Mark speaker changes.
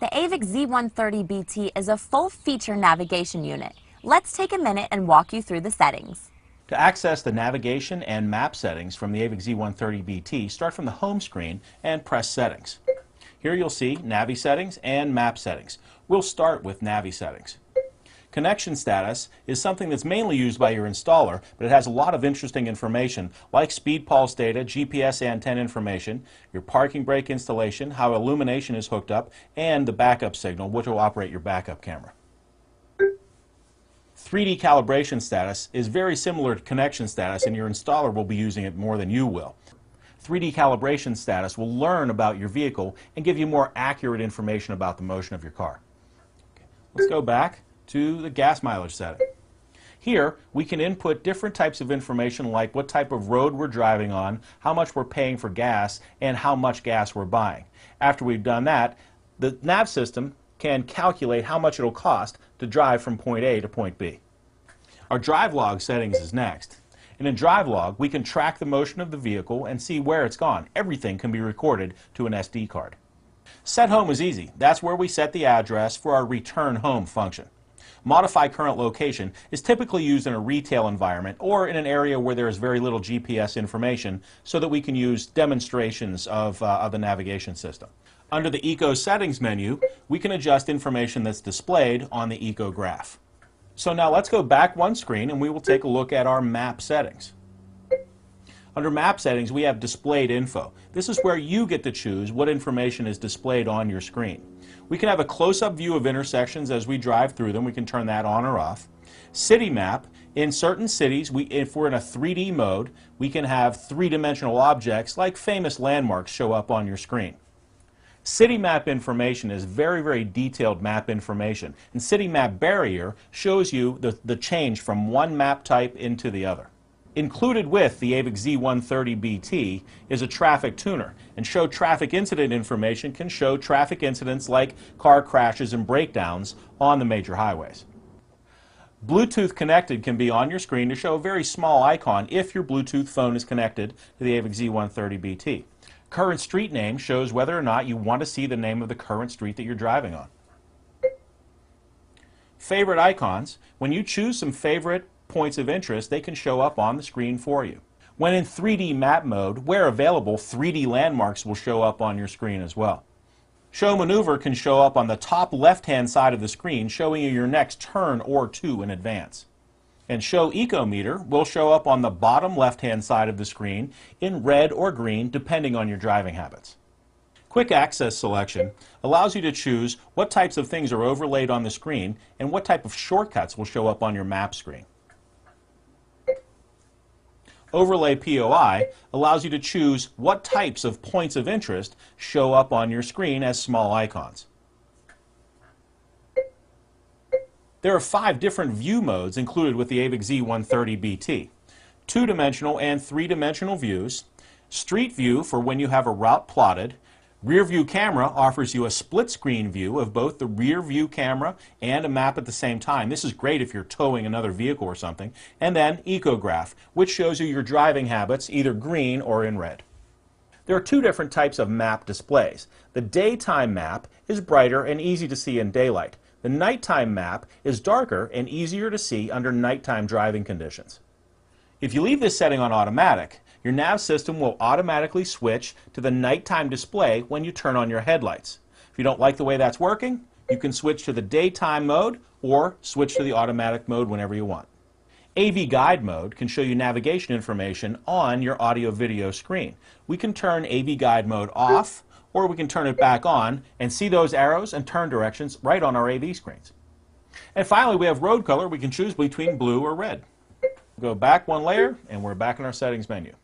Speaker 1: The AVIC-Z130BT is a full-feature navigation unit. Let's take a minute and walk you through the settings.
Speaker 2: To access the navigation and map settings from the AVIC-Z130BT, start from the home screen and press Settings. Here you'll see Navi settings and map settings. We'll start with Navi settings. Connection status is something that's mainly used by your installer, but it has a lot of interesting information like speed pulse data, GPS antenna information, your parking brake installation, how illumination is hooked up, and the backup signal, which will operate your backup camera. 3D calibration status is very similar to connection status, and your installer will be using it more than you will. 3D calibration status will learn about your vehicle and give you more accurate information about the motion of your car. Okay, let's go back to the gas mileage setting. Here we can input different types of information like what type of road we're driving on, how much we're paying for gas, and how much gas we're buying. After we've done that, the nav system can calculate how much it'll cost to drive from point A to point B. Our drive log settings is next. And in drive log we can track the motion of the vehicle and see where it's gone. Everything can be recorded to an SD card. Set home is easy. That's where we set the address for our return home function. Modify current location is typically used in a retail environment or in an area where there is very little GPS information so that we can use demonstrations of the navigation system. Under the Eco Settings menu, we can adjust information that's displayed on the Eco graph. So now let's go back one screen and we will take a look at our map settings. Under map settings we have displayed info. This is where you get to choose what information is displayed on your screen. We can have a close-up view of intersections as we drive through them. We can turn that on or off. City map. In certain cities, if we're in a 3D mode, we can have three-dimensional objects like famous landmarks show up on your screen. City map information is very, very detailed map information. And city map barrier shows you the change from one map type into the other. Included with the AVIC-Z130BT is a traffic tuner, and show traffic incident information can show traffic incidents like car crashes and breakdowns on the major highways. Bluetooth connected can be on your screen to show a very small icon if your Bluetooth phone is connected to the AVIC-Z130BT. Current street name shows whether or not you want to see the name of the current street that you're driving on. Favorite icons. When you choose some favorite points of interest, they can show up on the screen for you. When in 3D map mode, where available, 3D landmarks will show up on your screen as well. Show maneuver can show up on the top left-hand side of the screen, showing you your next turn or two in advance. And show eco meter will show up on the bottom left-hand side of the screen in red or green, depending on your driving habits. Quick access selection allows you to choose what types of things are overlaid on the screen and what type of shortcuts will show up on your map screen. Overlay POI allows you to choose what types of points of interest show up on your screen as small icons. There are 5 different view modes included with the AVIC-Z130BT. 2-dimensional and 3-dimensional views, street view for when you have a route plotted, rear view camera offers you a split screen view of both the rear view camera and a map at the same time. This is great if you're towing another vehicle or something. And then ecograph, which shows you your driving habits either green or in red. There are 2 different types of map displays. The daytime map is brighter and easy to see in daylight. The nighttime map is darker and easier to see under nighttime driving conditions. If you leave this setting on automatic, your nav system will automatically switch to the nighttime display when you turn on your headlights. If you don't like the way that's working, you can switch to the daytime mode or switch to the automatic mode whenever you want. AV Guide mode can show you navigation information on your audio-video screen. We can turn AV Guide mode off, or we can turn it back on and see those arrows and turn directions right on our AV screens. And finally, we have road color. We can choose between blue or red. Go back one layer and we're back in our settings menu.